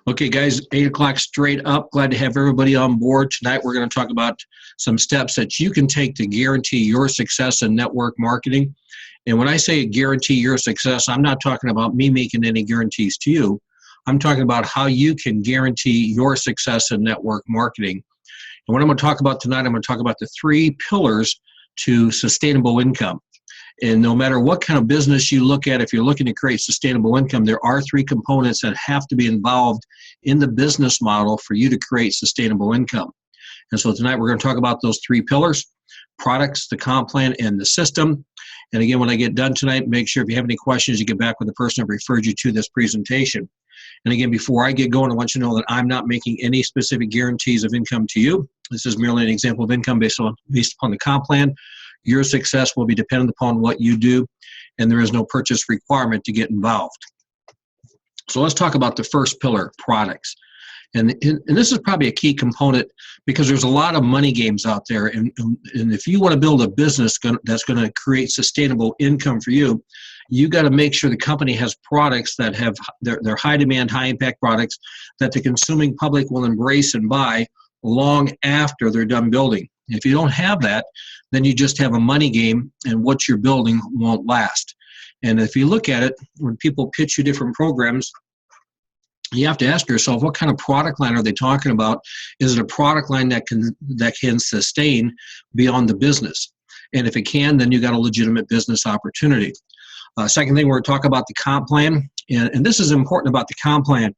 Okay, guys, 8 o'clock straight up. Glad to have everybody on board. Tonight, we're going to talk about some steps that you can take to guarantee your success in network marketing. And when I say guarantee your success, I'm not talking about me making any guarantees to you. I'm talking about how you can guarantee your success in network marketing. And what I'm going to talk about tonight, I'm going to talk about the 3 pillars to sustainable income. And no matter what kind of business you look at, if you're looking to create sustainable income, there are 3 components that have to be involved in the business model for you to create sustainable income. And so tonight we're going to talk about those 3 pillars: products, the comp plan, and the system. And again, when I get done tonight, make sure if you have any questions, you get back with the person that referred you to this presentation. And again, before I get going, I want you to know that I'm not making any specific guarantees of income to you. This is merely an example of income based upon the comp plan. Your success will be dependent upon what you do, and there is no purchase requirement to get involved. So let's talk about the first pillar, products. And this is probably a key component because there's a lot of money games out there. And if you want to build a business that's going to create sustainable income for you, you got to make sure the company has products that have they're high demand, high impact products that the consuming public will embrace and buy long after they're done building. If you don't have that, then you just have a money game, and what you're building won't last. And if you look at it, when people pitch you different programs, you have to ask yourself, what kind of product line are they talking about? Is it a product line that can sustain beyond the business? And if it can, then you got a legitimate business opportunity. Second thing, we're talking about the comp plan, and this is important about the comp plan.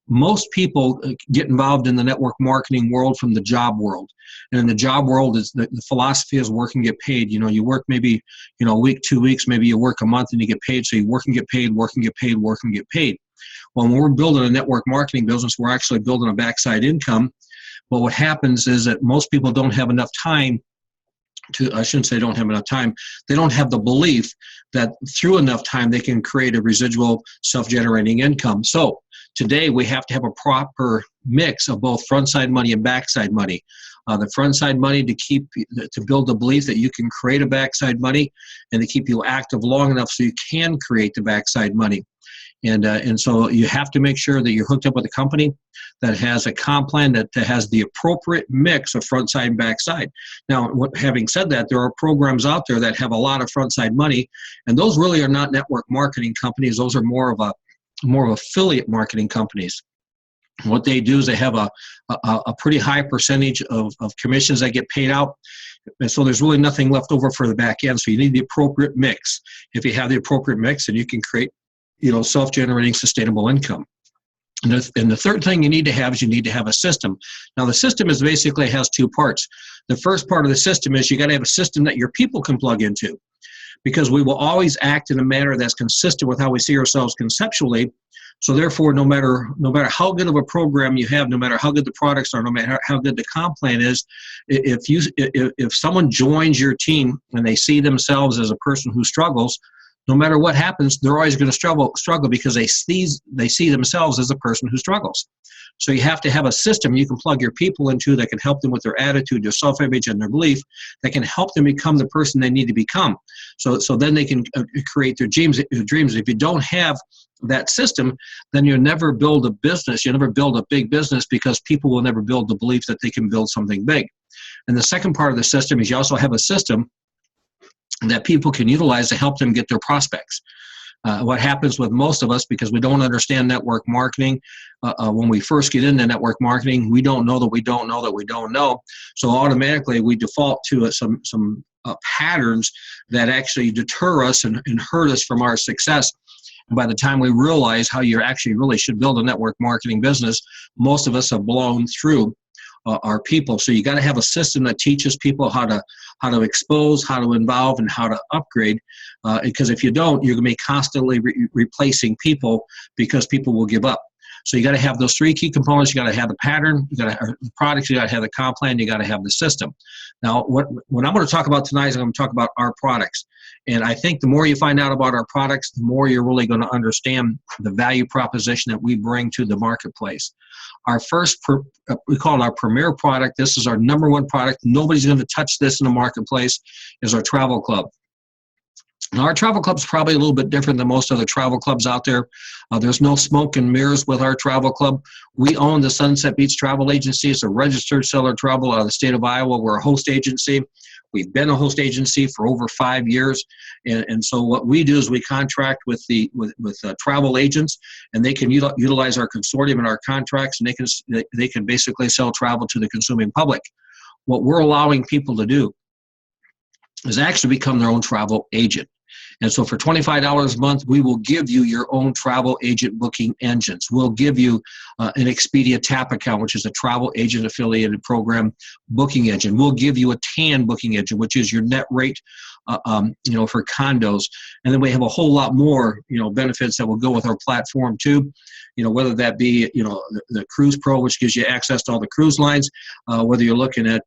Most people get involved in the network marketing world from the job world. And in the job world, is the philosophy is work and get paid. You know, you work maybe, a week, 2 weeks, maybe you work a month and you get paid. So you work and get paid, work and get paid, work and get paid. Well, when we're building a network marketing business, we're actually building a backside income. But what happens is that most people don't have enough time I shouldn't say don't have enough time. They don't have the belief that through enough time they can create a residual self-generating income. So today we have to have a proper mix of both front-side money and backside money. The front-side money to build the belief that you can create a backside money and to keep you active long enough so you can create the backside money. And so you have to make sure that you're hooked up with a company that has a comp plan that has the appropriate mix of front side and back side. Now, having said that, there are programs out there that have a lot of front side money, and those really are not network marketing companies. Those are more of affiliate marketing companies. What they do is they have a pretty high percentage of commissions that get paid out. And so there's really nothing left over for the back end. So you need the appropriate mix. If you have the appropriate mix, then you can create self-generating sustainable income. And the third thing you need to have a system. Now, the system basically has 2 parts. The first part of the system is you got to have a system that your people can plug into, because we will always act in a manner that's consistent with how we see ourselves conceptually. So therefore, no matter how good of a program you have, no matter how good the products are, no matter how good the comp plan is, if someone joins your team and they see themselves as a person who struggles, no matter what happens, they're always going to struggle because they see themselves as a person who struggles. So you have to have a system you can plug your people into that can help them with their attitude, their self-image, and their belief, that can help them become the person they need to become. So then they can create their dreams. If you don't have that system, then you'll never build a business. You'll never build a big business, because people will never build the belief that they can build something big. And the second part of the system is you also have a system that people can utilize to help them get their prospects. What happens with most of us, because we don't understand network marketing, when we first get into network marketing, we don't know that we don't know that we don't know. So automatically we default to some patterns that actually deter us and hurt us from our success. And by the time we realize how you actually really should build a network marketing business, most of us have blown through our people. So you got to have a system that teaches people how to expose, how to involve, and how to upgrade. Because if you don't, you're going to be constantly replacing people, because people will give up. So you got to have those 3 key components. You got to have the pattern, you got to have the products, you got to have the comp plan, you got to have the system. Now, what I'm going to talk about tonight is I'm going to talk about our products. And I think the more you find out about our products, the more you're really going to understand the value proposition that we bring to the marketplace. Our first, we call it our premier product. This is our number 1 product. Nobody's going to touch this in the marketplace, is our travel club. Now, our travel club is probably a little bit different than most other travel clubs out there. There's no smoke and mirrors with our travel club. We own the Sunset Beach Travel Agency. It's a registered seller travel out of the state of Iowa. We're a host agency. We've been a host agency for over 5 years. And so what we do is we contract with travel agents, and they can utilize our consortium and our contracts, and they can basically sell travel to the consuming public. What we're allowing people to do is actually become their own travel agent. And so for $25 a month, we will give you your own travel agent booking engines. We'll give you an Expedia TAP account, which is a travel agent affiliated program booking engine. We'll give you a TAN booking engine, which is your net rate, for condos. And then we have a whole lot more, benefits that will go with our platform too. Whether that be, the Cruise Pro, which gives you access to all the cruise lines, whether you're looking at,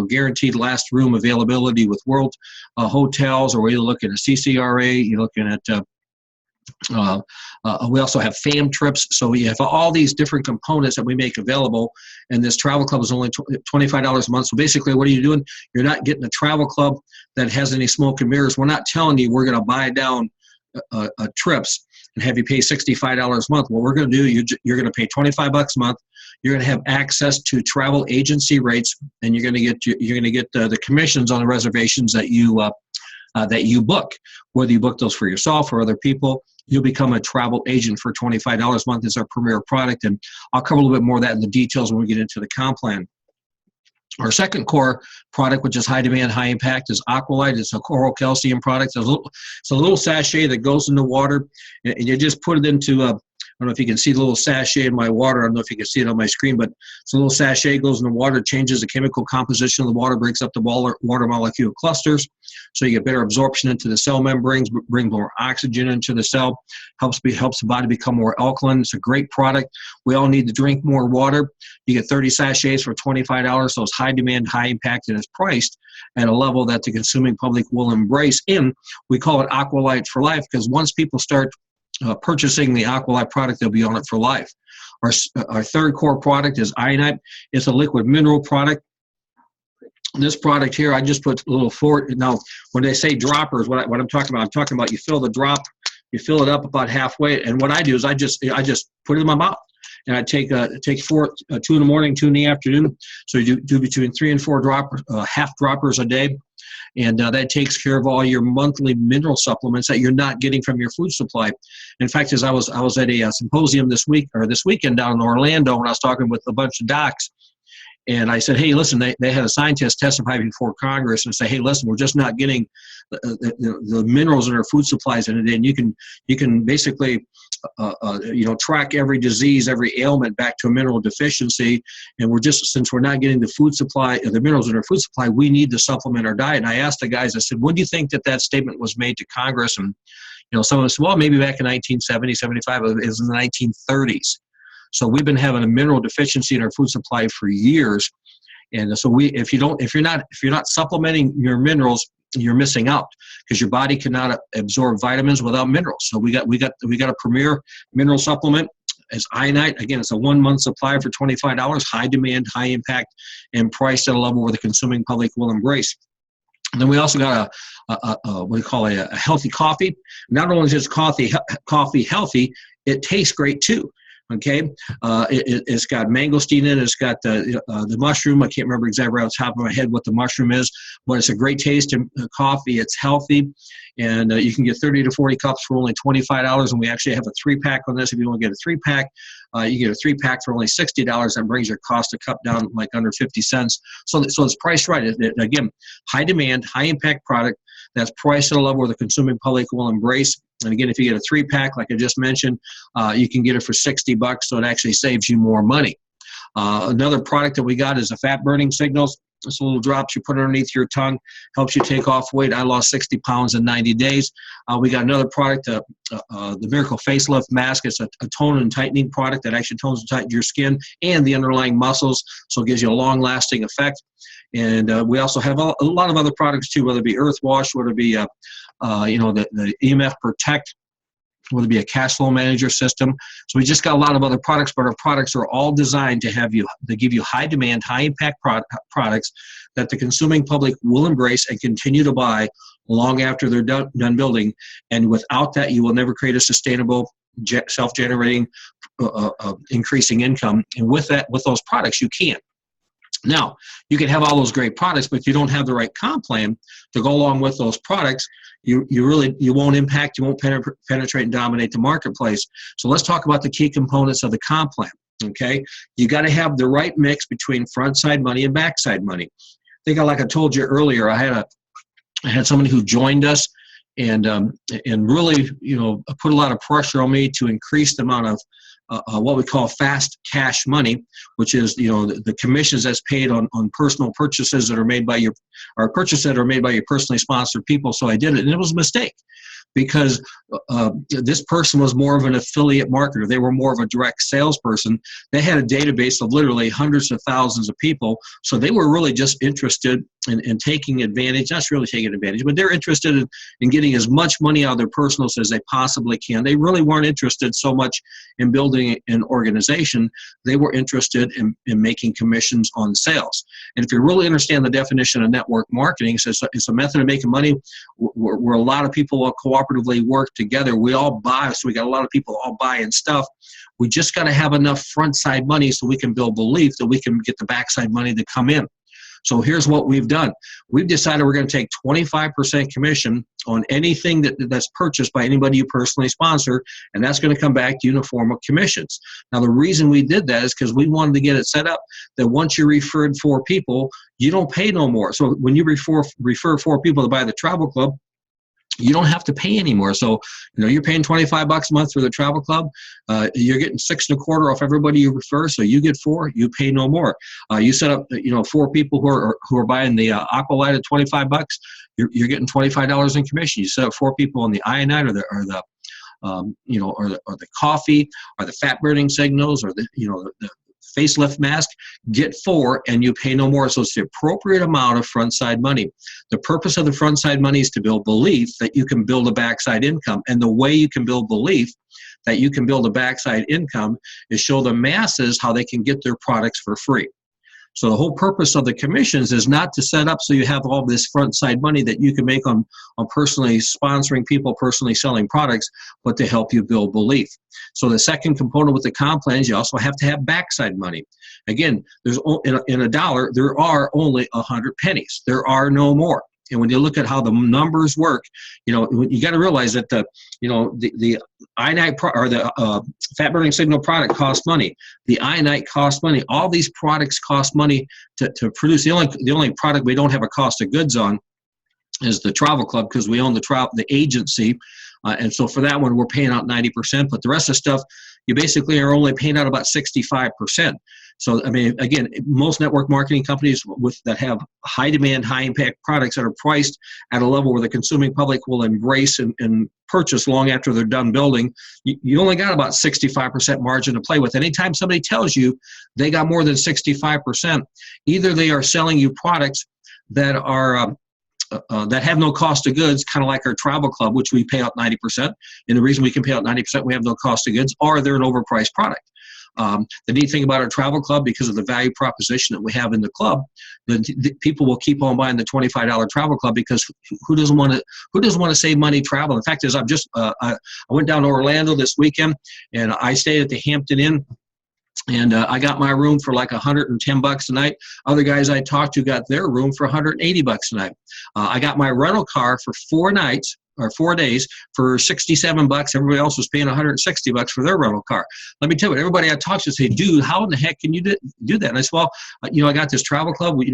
guaranteed last room availability with World Hotels, or whether you're looking at CCRA, you're looking at, we also have fam trips. So we have all these different components that we make available, and this travel club is only $25 a month. So basically, what are you doing? You're not getting a travel club that has any smoke and mirrors. We're not telling you we're going to buy down trips and have you pay $65 a month. What we're going to do, you're going to pay $25 a month. You're going to have access to travel agency rates, and you're going to get the commissions on the reservations that you book. Whether you book those for yourself or other people, you'll become a travel agent for $25 a month. Is our premier product, and I'll cover a little bit more of that in the details when we get into the comp plan. Our second core product, which is high demand, high impact, is Aqualite. It's a coral calcium product. It's a little sachet that goes in the water, and you just put it into I don't know if you can see the little sachet in my water. I don't know if you can see it on my screen, but it's a little sachet, goes in the water, changes the chemical composition of the water, breaks up the water molecule clusters, so you get better absorption into the cell membranes, bring more oxygen into the cell, helps the body become more alkaline. It's a great product. We all need to drink more water. You get 30 sachets for $25, so it's high demand, high impact, and it's priced at a level that the consuming public will embrace. And we call it Aqualite for life, because once people start purchasing the Aqualite product, they'll be on it for life. Our third core product is Iodine. It's a liquid mineral product. This product here, I just put a little forward. Now, when they say droppers, what I'm talking about, you fill the drop, you fill it up about halfway, and what I do is I just put it in my mouth, and I take 2 in the morning, 2 in the afternoon. So you do between 3 and 4 half droppers a day. And that takes care of all your monthly mineral supplements that you're not getting from your food supply. In fact, as I was at a symposium this weekend down in Orlando, when I was talking with a bunch of docs, and I said, hey, listen, they had a scientist testify before Congress and say, hey, listen, we're just not getting the minerals in our food supplies in a day. And you can basically track every disease, every ailment back to a mineral deficiency. And since we're not getting the food supply, the minerals in our food supply, we need to supplement our diet. And I asked the guys, I said, when do you think that statement was made to Congress? And, some of them said, well, maybe back in 1970, 75, it was in the 1930s. So we've been having a mineral deficiency in our food supply for years. And so if you're not supplementing your minerals, you're missing out, because your body cannot absorb vitamins without minerals. So we got a premier mineral supplement as Iodine. Again, it's a 1-month supply for $25, high demand, high impact, and priced at a level where the consuming public will embrace. And then we also got what we call a healthy coffee. Not only is coffee healthy, it tastes great too. Okay, it's got mangosteen in it. It's got the mushroom. I can't remember exactly right off the top of my head what the mushroom is, but it's a great taste in coffee. It's healthy, and you can get 30 to 40 cups for only $25. And we actually have a 3-pack on this. If you want to get a 3-pack, you get a 3-pack for only $60. That brings your cost a cup down like under 50 cents. So it's priced right. Again, high demand, high impact product that's priced at a level where the consuming public will embrace. And again, if you get a 3-pack, like I just mentioned, you can get it for $60, so it actually saves you more money. Another product that we got is the fat burning signals. It's little drops you put underneath your tongue, helps you take off weight. I lost 60 pounds in 90 days. We got another product, the Miracle Facelift Mask. It's a tone and tightening product that actually tones and tightens your skin and the underlying muscles, so it gives you a long-lasting effect. And we also have a lot of other products too, whether it be Earth Wash, whether it be the EMF Protect, whether it be a cash flow manager system. So we just got a lot of other products, but our products are all designed to give you high demand, high impact products that the consuming public will embrace and continue to buy long after they're done building. And without that, you will never create a sustainable, self-generating, increasing income. And with those products, you can. Now, you can have all those great products, but if you don't have the right comp plan to go along with those products, you won't impact, you won't penetrate and dominate the marketplace. So let's talk about the key components of the comp plan. Okay, you got to have the right mix between front side money and backside money. I think, like I told you earlier, I had somebody who joined us and really, put a lot of pressure on me to increase the amount of what we call fast cash money, which is the commissions that's paid on personal purchases that are made by your personally sponsored people. So I did it, and it was a mistake because this person was more of an affiliate marketer. They were more of a direct salesperson. They had a database of literally hundreds of thousands of people, so they were really just interested in taking advantage, not really taking advantage, but they're interested in getting as much money out of their personals as they possibly can. They really weren't interested so much in building an organization. They were interested in making commissions on sales. And if you really understand the definition of network marketing, it's a method of making money where a lot of people will cooperatively work together. We all buy, so we got a lot of people all buying stuff. We just got to have enough front side money so we can build belief that we can get the backside money to come in. So here's what we've done. We've decided we're going to take 25% commission on anything that's purchased by anybody you personally sponsor, and that's going to come back to you in the form of commissions. Now, the reason we did that is because we wanted to get it set up that once you referred 4 people, you don't pay no more. So when you refer 4 people to buy the travel club, you don't have to pay anymore. So, you're paying $25 a month for the travel club. You're getting 6 1/4 off everybody you refer. So you get 4, you pay no more. You set up, 4 people who are buying the Aqualite at $25. You're getting $25 in commission. You set up 4 people on the iodine or the coffee or the fat burning signals or the facelift mask, get 4 and you pay no more. So it's the appropriate amount of front side money. The purpose of the front side money is to build belief that you can build a backside income. And the way you can build belief that you can build a backside income is show the masses how they can get their products for free. So the whole purpose of the commissions is not to set up so you have all this front side money that you can make on personally sponsoring people, personally selling products, but to help you build belief. So the second component with the comp plan is you also have to have backside money. Again, in a dollar, there are only 100 pennies. There are no more. And when you look at how the numbers work, you got to realize that the iodine or the fat burning signal product costs money. The iodine costs money. All these products cost money to produce. The only product we don't have a cost of goods on is the travel club because we own the agency. And so for that one, we're paying out 90%. But the rest of the stuff, you basically are only paying out about 65%. So, I mean, again, most network marketing companies that have high demand, high impact products that are priced at a level where the consuming public will embrace and purchase long after they're done building, you only got about 65% margin to play with. Anytime somebody tells you they got more than 65%, either they are selling you products that are that have no cost of goods, kind of like our travel club, which we pay out 90%. And the reason we can pay out 90%, we have no cost of goods, or they're an overpriced product. The neat thing about our travel club, because of the value proposition that we have in the club, the people will keep on buying the $25 travel club because who doesn't want to save money traveling? The fact is, I went down to Orlando this weekend and I stayed at the Hampton Inn. And I got my room for like $110 a night. Other guys I talked to got their room for $180 a night. I got my rental car for 4 nights or 4 days for $67. Everybody else was paying $160 for their rental car. Let me tell you, everybody I talked to say, dude, how in the heck can you do that? And I said, well, I got this travel club. We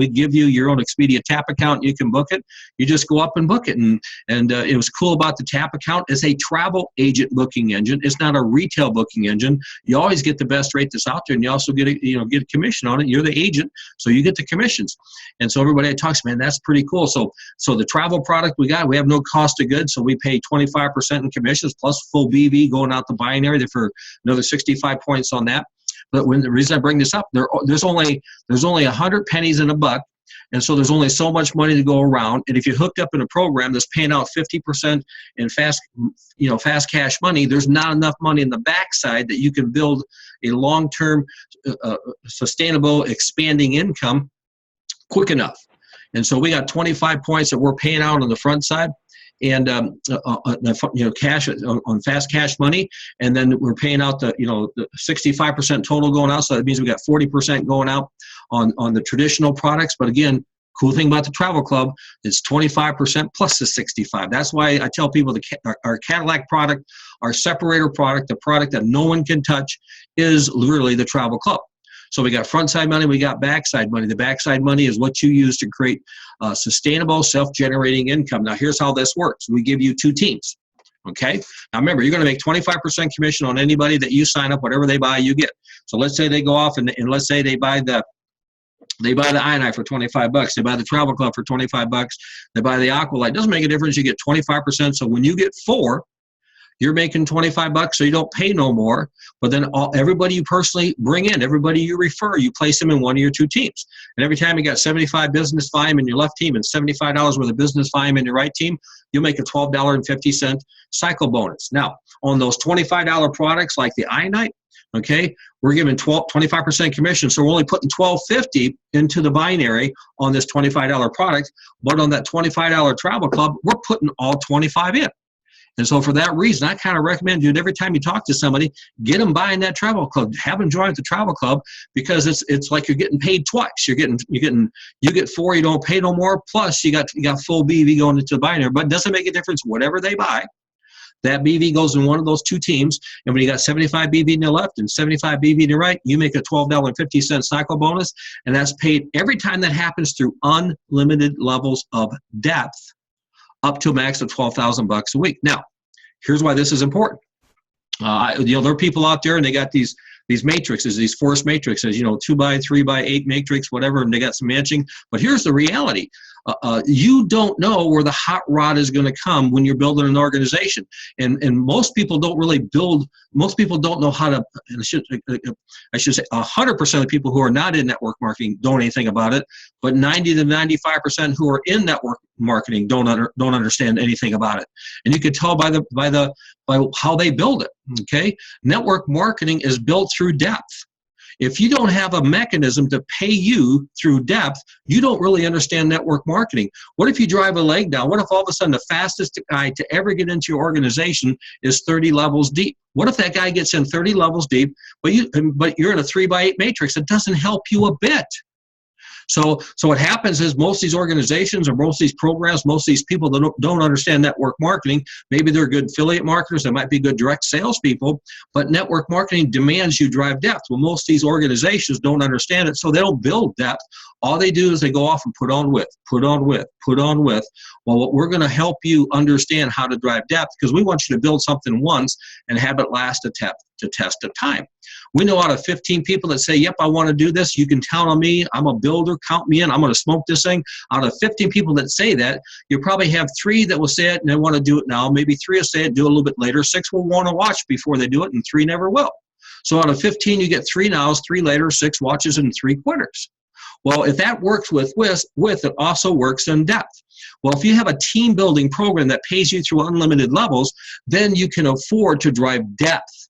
give you your own Expedia tap account. You can book it. You just go up and book it. And it was cool about the tap account. It's a travel agent booking engine. It's not a retail booking engine. You always get the best rate that's out there, and you also get a commission on it. You're the agent, so you get the commissions. And so everybody I talk to, man, that's pretty cool. So the travel product we have no cost of goods, so we pay 25% in commissions plus full BV going out the binary for another 65 points on that. But the reason I bring this up, there's only 100 pennies in a buck, and so there's only so much money to go around. And if you're hooked up in a program that's paying out 50% in fast cash money, there's not enough money in the backside that you can build a long-term, sustainable, expanding income quick enough. And so we got 25 points that we're paying out on the front side, and cash on fast cash money, and then we're paying out the 65% total going out. So that means we got 40% going out on the traditional products. But again, cool thing about the travel club, it's 25% plus the 65. That's why I tell people our Cadillac product, our separator product, the product that no one can touch, is literally the travel club. So we got front side money, we got backside money. The backside money is what you use to create sustainable, self-generating income. Now, here's how this works. We give you 2 teams, okay? Now, remember, you're going to make 25% commission on anybody that you sign up. Whatever they buy, you get. So let's say they go off and let's say they buy the iNight for $25. They buy the travel club for $25. They buy the Aqualight. Doesn't make a difference. You get 25%. So when you get 4, you're making $25, so you don't pay no more. But then everybody you personally bring in, everybody you refer, you place them in one of your 2 teams. And every time you got 75 business volume in your left team and $75 worth of business volume in your right team, you'll make a $12.50 cycle bonus. Now, on those $25 products like the iNight, okay, we're giving 25% commission, so we're only putting $12.50 into the binary on this $25 product. But on that $25 travel club, we're putting all 25 in. And so for that reason, I kind of recommend you, every time you talk to somebody, get them buying that travel club, have them join the travel club, because it's like you're getting paid twice. You get 4, you don't pay no more, plus you got full BV going into the binary. But it doesn't make a difference. Whatever they buy, that BV goes in one of those 2 teams. And when you got 75 BV in the left and 75 BV in the right, you make a $12.50 cycle bonus. And that's paid every time that happens through unlimited levels of depth, up to a max of $12,000 a week. Now, here's why this is important. There are people out there and they got these matrices, these force matrices, 2 by 3 by 8 matrix, whatever, and they got some matching. But here's the reality. You don't know where the hot rod is going to come when you're building an organization. And most people don't really most people don't know how to, I should say 100% of the people who are not in network marketing don't know anything about it, but 90 to 95% who are in network marketing don't understand anything about it. And you can tell by how they build it, okay? Network marketing is built through depth. If you don't have a mechanism to pay you through depth, you don't really understand network marketing. What if you drive a leg down? What if all of a sudden the fastest guy to ever get into your organization is 30 levels deep? What if that guy gets in 30 levels deep, but you're in a 3 by 8 matrix? It doesn't help you a bit. So what happens is most of these organizations or most of these programs, most of these people that don't understand network marketing, maybe they're good affiliate marketers, they might be good direct salespeople, but network marketing demands you drive depth. Well, most of these organizations don't understand it, so they don't build depth. All they do is they go off and put on width. Well, what we're going to help you understand how to drive depth, because we want you to build something once and have it last a test of time. We know out of 15 people that say, yep, I want to do this, you can count on me, I'm a builder, count me in, I'm going to smoke this thing. Out of 15 people that say that, you probably have 3 that will say it and they want to do it now. Maybe 3 will say it, do it a little bit later. 6 will want to watch before they do it, and 3 never will. So out of 15, you get 3 nows, 3 later, 6 watches, and 3 quitters. Well, if that works with width, it also works in depth. Well, if you have a team building program that pays you through unlimited levels, then you can afford to drive depth.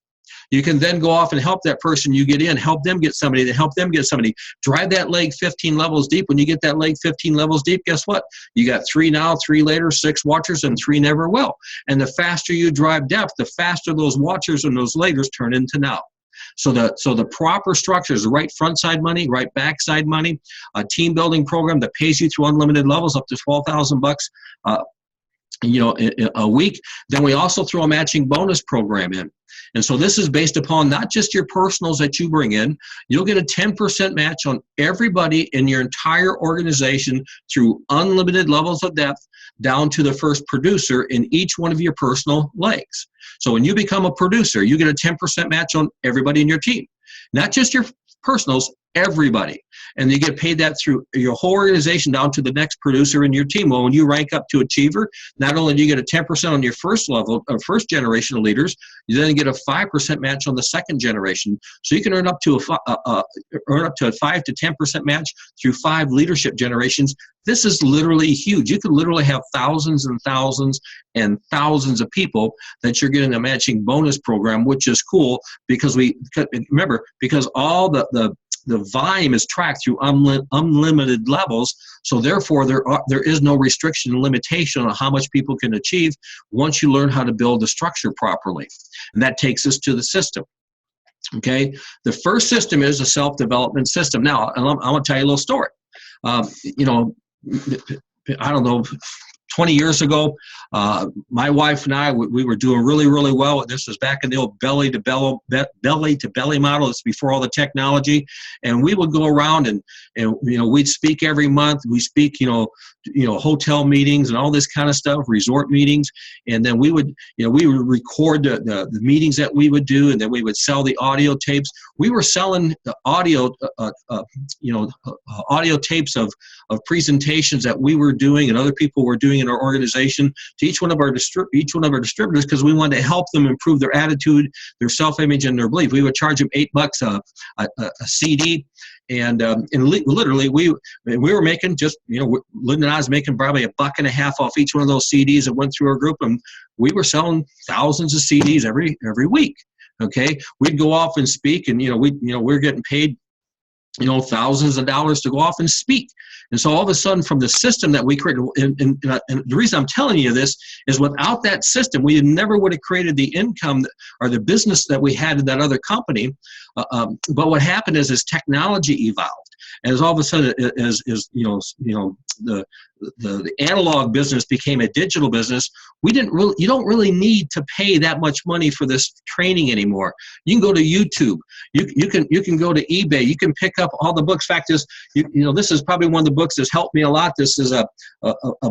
You can then go off and help that person you get in, help them get somebody, to help them get somebody. Drive that leg 15 levels deep. When you get that leg 15 levels deep, guess what? You got 3 now, 3 later, 6 watchers, and 3 never will. And the faster you drive depth, the faster those watchers and those laters turn into now. So the proper structure is right front side money, right back side money, a team building program that pays you through unlimited levels up to $12,000 a week. Then we also throw a matching bonus program in. And so this is based upon not just your personals that you bring in. You'll get a 10% match on everybody in your entire organization through unlimited levels of depth down to the first producer in each one of your personal legs. So when you become a producer, you get a 10% match on everybody in your team. Not just your personals, everybody. And you get paid that through your whole organization down to the next producer in your team. Well, when you rank up to achiever, not only do you get a 10% on your first level, first generation of leaders, you then get a 5% match on the second generation. So you can earn up to a 5 to 10% match through 5 leadership generations. This is literally huge. You could literally have thousands and thousands and thousands of people that you're getting a matching bonus program, which is cool because because all the the volume is tracked through unlimited levels. So therefore, there is no restriction and limitation on how much people can achieve once you learn how to build the structure properly. And that takes us to the system. Okay, the first system is a self-development system. Now, I want to tell you a little story. You know, I don't know, 20 years ago, my wife and I, we were doing really, really well. This was back in the old belly to belly model. It's before all the technology. And we would go around and you know, we'd speak every month. We speak, you know, hotel meetings and all this kind of stuff, resort meetings. And then we would record the meetings that we would do, and then we would sell the audio tapes. We were selling the audio, audio tapes of presentations that we were doing and other people were doing in our organization to each one of our distributors, because we wanted to help them improve their attitude, their self-image, and their belief. We would charge them $8 a CD, and literally we were making just, you know, Lynn and I was making probably $1.50 off each one of those CDs that went through our group, and we were selling thousands of CDs every week. Okay, we'd go off and speak, and we're getting paid, you know, thousands of dollars to go off and speak. And so all of a sudden, from the system that we created, and the reason I'm telling you this is without that system, we never would have created the income or the business that we had in that other company. But what happened is, as technology evolved, and as all of a sudden, the analog business became a digital business, you don't really need to pay that much money for this training anymore. You can go to YouTube. You can go to eBay. You can pick up all the books. In fact, this is probably one of the books that's helped me a lot. This is a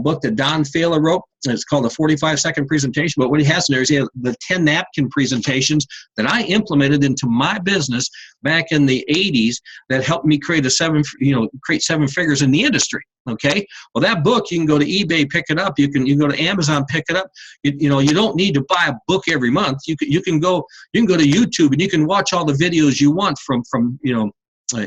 book that Don Fala wrote. It's called a 45-second presentation. But what he has in there is he has the 10 napkin presentations that I implemented into my business back in the 80s that helped me create create 7 figures in the industry. Okay, well, that book, you can go to eBay, pick it up. You can go to Amazon, pick it up. You don't need to buy a book every month. You can go to YouTube, and you can watch all the videos you want from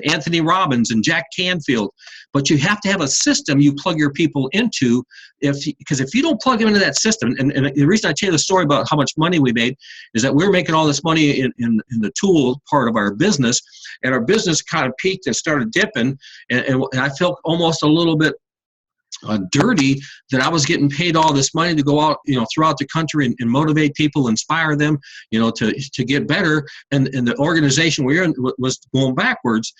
Anthony Robbins and Jack Canfield. But you have to have a system you plug your people into, because if you don't plug them into that system, and the reason I tell you the story about how much money we made is that we're making all this money in the tool part of our business, and our business kind of peaked and started dipping, and I felt almost a little bit dirty that I was getting paid all this money to go out, throughout the country and motivate people, inspire them, to get better. And the organization we were in was going backwards.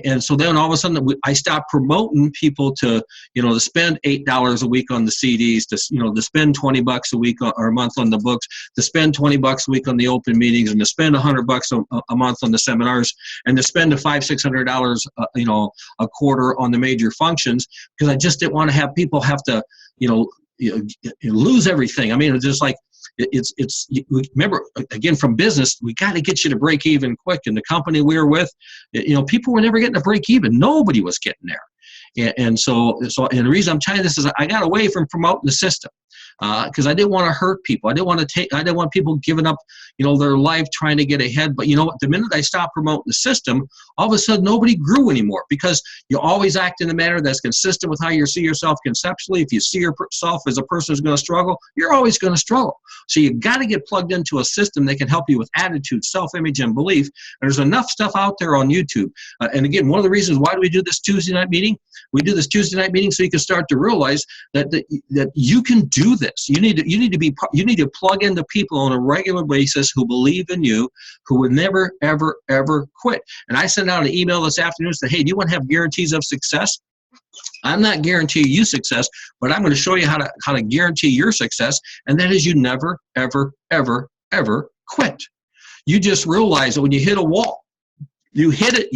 And so then all of a sudden I stopped promoting people to spend $8 a week on the CDs, to spend $20 a week or a month on the books, to spend $20 a week on the open meetings, and to spend $100 a month on the seminars, and to spend $500-600, a quarter on the major functions, because I just didn't want to have people have to, lose everything. I mean, it's just like, remember, again, from business, we got to get you to break even quick. And the company we were with, people were never getting to break even. Nobody was getting there. And so the reason I'm telling you this is I got away from promoting the system. Because I didn't want to hurt people. I didn't want people giving up, their life trying to get ahead. But you know what? The minute I stopped promoting the system, all of a sudden nobody grew anymore, because you always act in a manner that's consistent with how you see yourself conceptually. If you see yourself as a person who's going to struggle, you're always going to struggle. So you got to get plugged into a system that can help you with attitude, self-image, and belief. And there's enough stuff out there on YouTube. And again, one of the reasons why do we do this Tuesday night meeting? We do this Tuesday night meeting so you can start to realize that you can do this. You need to plug into people on a regular basis who believe in you, who would never, ever, ever quit. And I sent out an email this afternoon and said, hey, do you want to have guarantees of success? I'm not guaranteeing you success, but I'm going to show you how to guarantee your success, and that is you never, ever, ever, ever quit. You just realize that when you hit a wall, you hit it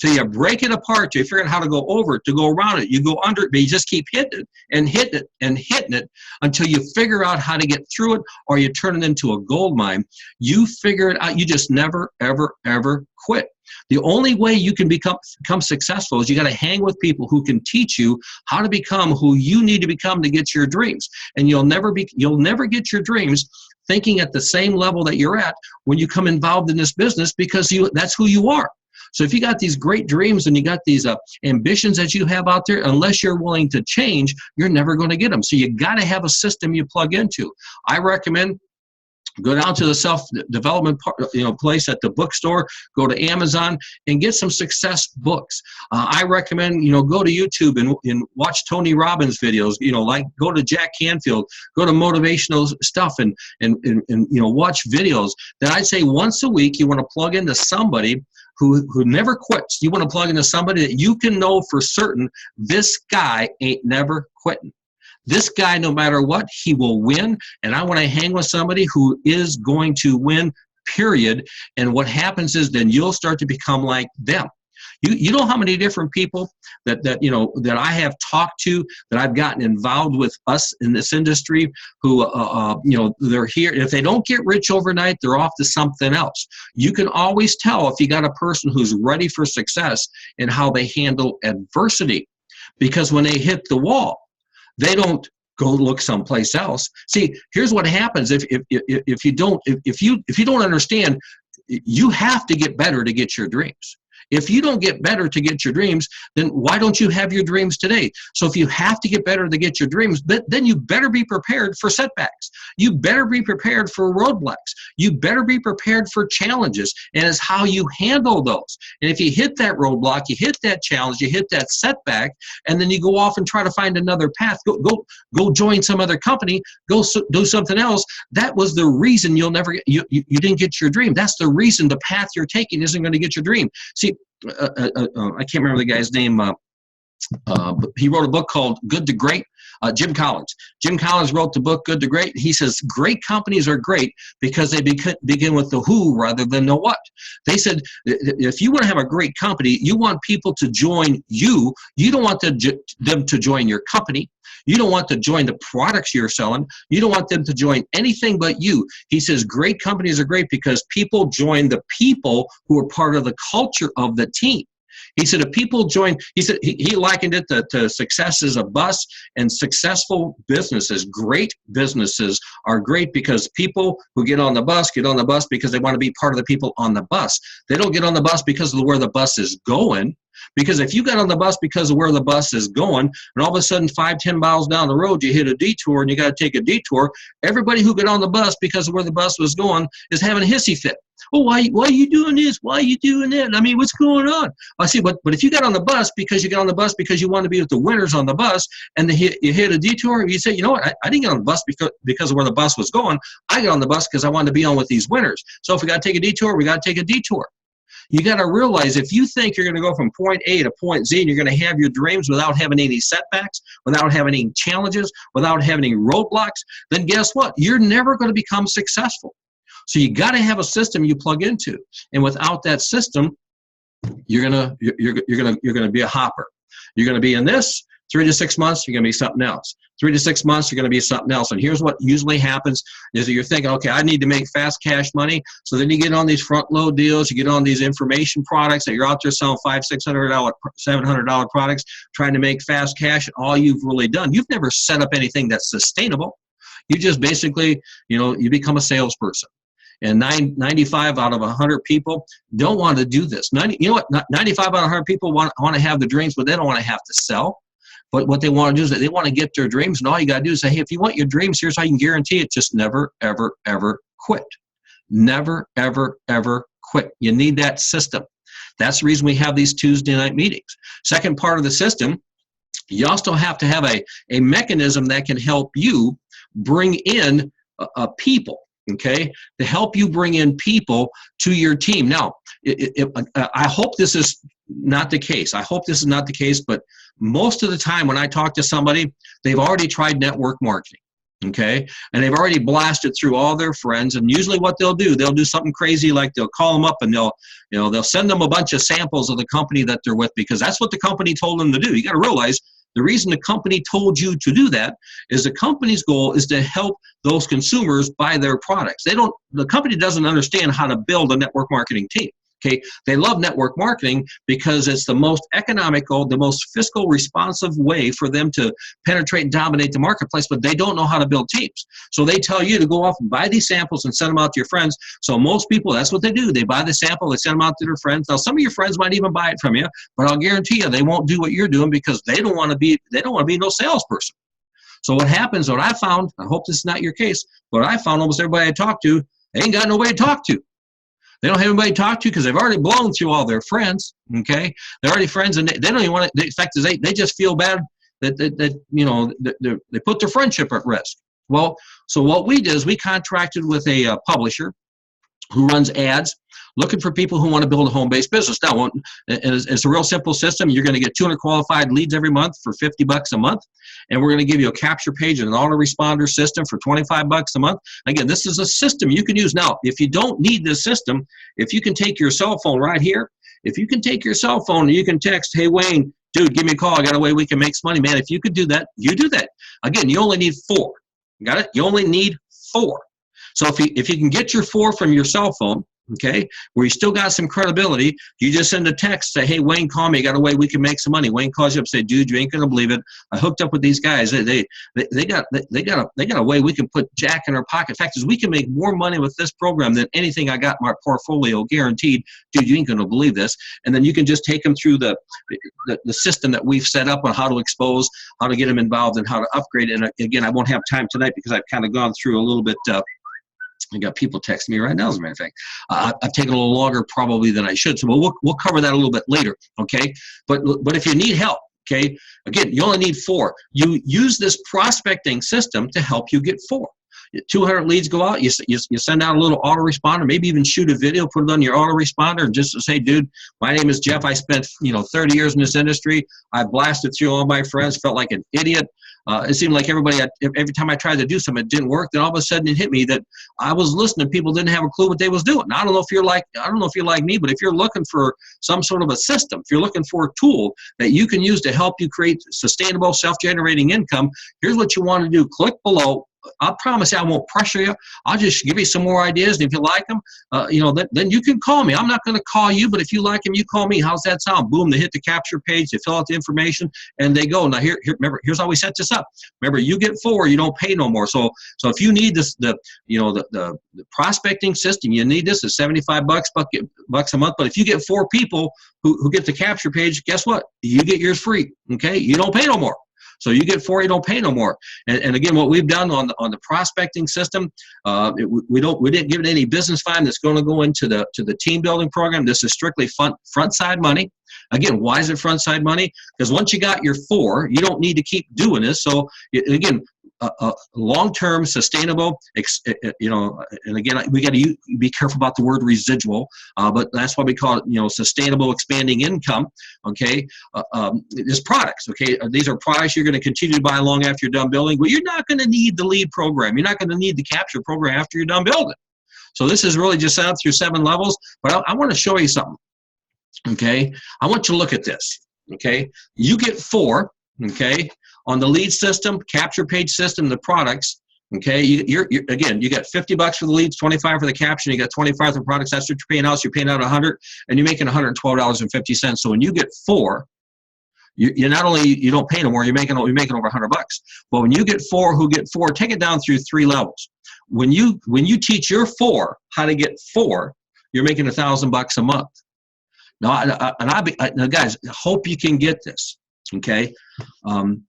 till you break it apart, till you figure out how to go over it, to go around it. You go under it, but you just keep hitting it and hitting it and hitting it until you figure out how to get through it, or you turn it into a gold mine. You figure it out. You just never, ever, ever quit. The only way you can become successful is you got to hang with people who can teach you how to become who you need to become to get your dreams. And you'll never get your dreams thinking at the same level that you're at when you come involved in this business, because that's who you are. So if you got these great dreams and you got these ambitions that you have out there, unless you're willing to change, you're never going to get them. So you got to have a system you plug into. I recommend Go down to the self-development place at the bookstore. Go to Amazon and get some success books. I recommend go to YouTube and watch Tony Robbins videos. Like go to Jack Canfield. Go to motivational stuff and watch videos. That I'd say once a week you want to plug into somebody who never quits. You want to plug into somebody that you can know for certain this guy ain't never quitting. This guy, no matter what, he will win. And I want to hang with somebody who is going to win, period. And what happens is then you'll start to become like them. You know how many different people that I have talked to, that I've gotten involved with us in this industry, who they're here. If they don't get rich overnight, they're off to something else. You can always tell if you got a person who's ready for success and how they handle adversity, because when they hit the wall, they don't go look someplace else. See, here's what happens if you don't understand, you have to get better to get your dreams. If you don't get better to get your dreams, then why don't you have your dreams today? So if you have to get better to get your dreams, then you better be prepared for setbacks. You better be prepared for roadblocks. You better be prepared for challenges, and it's how you handle those. And if you hit that roadblock, you hit that challenge, you hit that setback, and then you go off and try to find another path. Go join some other company. Go do something else. That was the reason you didn't get your dream. That's the reason the path you're taking isn't going to get your dream. See, I can't remember the guy's name. He wrote a book called Good to Great. Jim Collins. Jim Collins wrote the book Good to Great. He says great companies are great because they begin with the who rather than the what. They said if you want to have a great company, you want people to join you. You don't want them to join your company. You don't want to join the products you're selling. You don't want them to join anything but you. He says great companies are great because people join the people who are part of the culture of the team. He said if people join, he said he likened it to success as a bus, and successful businesses, great businesses are great because people who get on the bus because they want to be part of the people on the bus. They don't get on the bus because of where the bus is going. Because if you got on the bus because of where the bus is going, and all of a sudden 5-10 miles down the road you hit a detour and you got to take a detour, everybody who got on the bus because of where the bus was going is having a hissy fit. Oh, why are you doing this? Why are you doing that? I mean, what's going on? I see, but if you got on the bus because you want to be with the winners on the bus, and you hit a detour, you say, you know what? I didn't get on the bus because of where the bus was going. I got on the bus because I wanted to be on with these winners. So if we got to take a detour, we got to take a detour. You got to realize if you think you're going to go from point A to point Z and you're going to have your dreams without having any setbacks, without having any challenges, without having any roadblocks, then guess what? You're never going to become successful. So you got to have a system you plug into, and without that system, you're gonna be a hopper. You're gonna be in this 3 to 6 months. You're gonna be something else. 3 to 6 months, you're gonna be something else. And here's what usually happens: is that you're thinking, okay, I need to make fast cash money. So then you get on these front load deals. You get on these information products that you're out there selling $500, $600, $700 products, trying to make fast cash. All you've really done, you've never set up anything that's sustainable. You just basically, you become a salesperson. And 95 out of 100 people don't want to do this. 95 out of 100 people want to have the dreams, but they don't want to have to sell. But what they want to do is that they want to get their dreams, and all you got to do is say, hey, if you want your dreams, here's how you can guarantee it. Just never, ever, ever quit. Never, ever, ever quit. You need that system. That's the reason we have these Tuesday night meetings. Second part of the system, you also have to have a mechanism that can help you bring in people. Okay, to help you bring in people to your team. Now, I hope this is not the case. But most of the time when I talk to somebody, they've already tried network marketing. Okay, and they've already blasted through all their friends. And usually what they'll do something crazy, like they'll call them up and they'll send them a bunch of samples of the company that they're with, because that's what the company told them to do. You got to realize the reason the company told you to do that is the company's goal is to help those consumers buy their products. The company doesn't understand how to build a network marketing team. Okay, they love network marketing because it's the most economical, the most fiscal responsive way for them to penetrate and dominate the marketplace, but they don't know how to build teams. So they tell you to go off and buy these samples and send them out to your friends. So most people, that's what they do. They buy the sample, they send them out to their friends. Now, some of your friends might even buy it from you, but I'll guarantee you they won't do what you're doing because they don't want to be no salesperson. So what happens, what I found, I hope this is not your case, but I found almost everybody I talk to, they ain't got nobody to talk to. They don't have anybody to talk to because they've already blown through all their friends, okay? They're already friends, and they don't even want to, the fact is they just feel bad that they put their friendship at risk. Well, so what we did is we contracted with a publisher who runs ads looking for people who want to build a home-based business. Now, it's a real simple system. You're going to get 200 qualified leads every month for $50 a month, and we're going to give you a capture page and an autoresponder system for $25 a month. Again, this is a system you can use. Now, if you don't need this system, if you can take your cell phone right here, if you can take your cell phone and you can text, hey, Wayne, dude, give me a call. I got a way we can make some money, man. If you could do that, you do that. Again, you only need 4. Got it? You only need 4. So if you can get your 4 from your cell phone, okay, where you still got some credibility, you just send a text, say, hey, Wayne, call me. I got a way we can make some money. Wayne calls you up, say, dude, you ain't gonna believe it. I hooked up with these guys. They got a way we can put jack in our pocket. In fact, is we can make more money with this program than anything I got in my portfolio, guaranteed. Dude, you ain't gonna believe this. And then you can just take them through the system that we've set up on how to expose, how to get them involved, and how to upgrade. And again, I won't have time tonight because I've kind of gone through a little bit. I got people texting me right now, as a matter of fact. I've taken a little longer probably than I should, so we'll cover that a little bit later, okay? But if you need help, okay, again, you only need 4. You use this prospecting system to help you get 4. 200 leads go out, you send out a little autoresponder, maybe even shoot a video, put it on your autoresponder, and just say, dude, my name is Jeff. I spent 30 years in this industry. I blasted through all my friends, felt like an idiot. It seemed like everybody, every time I tried to do something, it didn't work. Then all of a sudden it hit me that I was listening. People didn't have a clue what they was doing. Now, I don't know if you're like me, but if you're looking for some sort of a system, if you're looking for a tool that you can use to help you create sustainable, self-generating income, here's what you want to do. Click below. I promise you I won't pressure you. I'll just give you some more ideas, and if you like them, then you can call me. I'm not going to call you, but if you like them, you call me. How's that sound? Boom, they hit the capture page, they fill out the information, and they go. Now, remember, here's how we set this up. Remember, you get 4, you don't pay no more. So if you need this, the prospecting system, you need this. It's $75 bucks a month. But if you get 4 people who get the capture page, guess what? You get yours free. Okay, you don't pay no more. So you get 4, you don't pay no more. And again, what we've done on the prospecting system, we didn't give it any business fund that's going to go into the team building program. This is strictly front side money. Again, why is it front side money? Because once you got your 4, you don't need to keep doing this. So again, long-term, sustainable, and again, we got to be careful about the word residual, but that's why we call it, sustainable, expanding income. Okay, there's products. Okay, these are products you're going to continue to buy long after you're done building. But you're not going to need the lead program. You're not going to need the capture program after you're done building. So this is really just set up through 7 levels. But I want to show you something. Okay, I want you to look at this. Okay, you get 4. Okay, on the lead system, capture page system, the products. Okay, you're again, you got $50 for the leads, 25 for the caption, you got 25 for the products. That's what you're paying out. So you're paying out 100, and you're making $112.50. So when you get 4, you not only you don't pay no more, you're making over $100. But when you get 4 who get 4, take it down through 3 levels. When you teach your 4 how to get 4, you're making $1,000 a month. Now, now, guys, I hope you can get this. Okay, and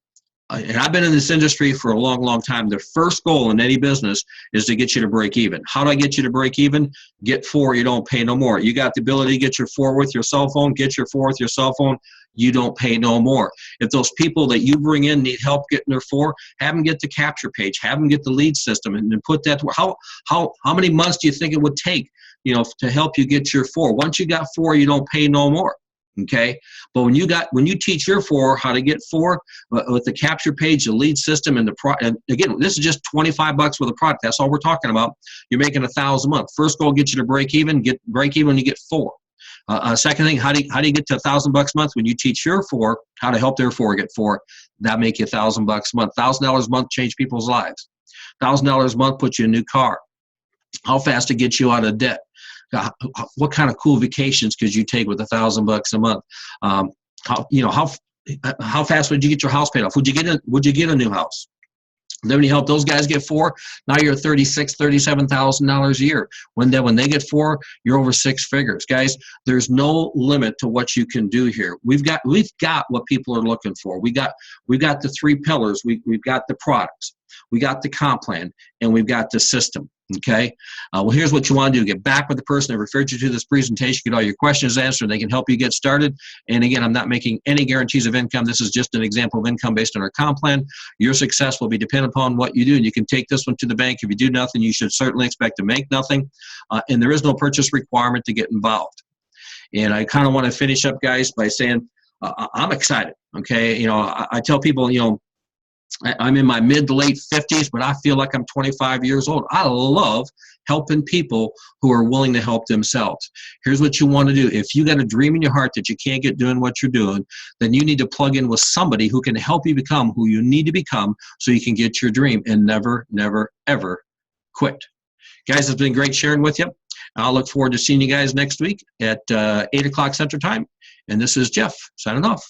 I've been in this industry for a long, long time. The first goal in any business is to get you to break even. How do I get you to break even? Get 4, you don't pay no more. You got the ability to get your 4 with your cell phone, get your 4 with your cell phone, you don't pay no more. If those people that you bring in need help getting their 4, have them get the capture page, have them get the lead system, and then put that to how many months do you think it would take, to help you get your 4? Once you got 4, you don't pay no more. Okay, but when you teach your 4 how to get 4 with the capture page, the lead system, and and again, this is just $25 for the product. That's all we're talking about. You're making $1,000 a month. First goal, get you to break even. Get break even when you get 4. Second thing, how do you get to $1,000 a month? When you teach your 4 how to help their 4 get 4, that make you $1,000 a month. $1,000 a month change people's lives. $1,000 a month puts you in a new car. How fast to get you out of debt? What kind of cool vacations could you take with $1,000 a month? How fast would you get your house paid off? Would you get a new house? Then when you help those guys get 4, now you're $36,000, $37,000 a year. When they get 4, you're over 6 figures. Guys, there's no limit to what you can do here. We've got what people are looking for. We've got the 3 pillars. We've got the products. We got the comp plan, and we've got the system. Okay. Well, here's what you want to do: get back with the person that referred you to this presentation, get all your questions answered. They can help you get started. And again, I'm not making any guarantees of income. This is just an example of income based on our comp plan. Your success will be dependent upon what you do, and you can take this one to the bank. If you do nothing, you should certainly expect to make nothing. And there is no purchase requirement to get involved. And I kind of want to finish up, guys, by saying I'm excited. Okay. I tell people, I'm in my mid to late 50s, but I feel like I'm 25 years old. I love helping people who are willing to help themselves. Here's what you want to do. If you got a dream in your heart that you can't get doing what you're doing, then you need to plug in with somebody who can help you become who you need to become so you can get your dream, and never, never, ever quit. Guys, it's been great sharing with you. I'll look forward to seeing you guys next week at 8 o'clock Central Time. And this is Jeff signing off.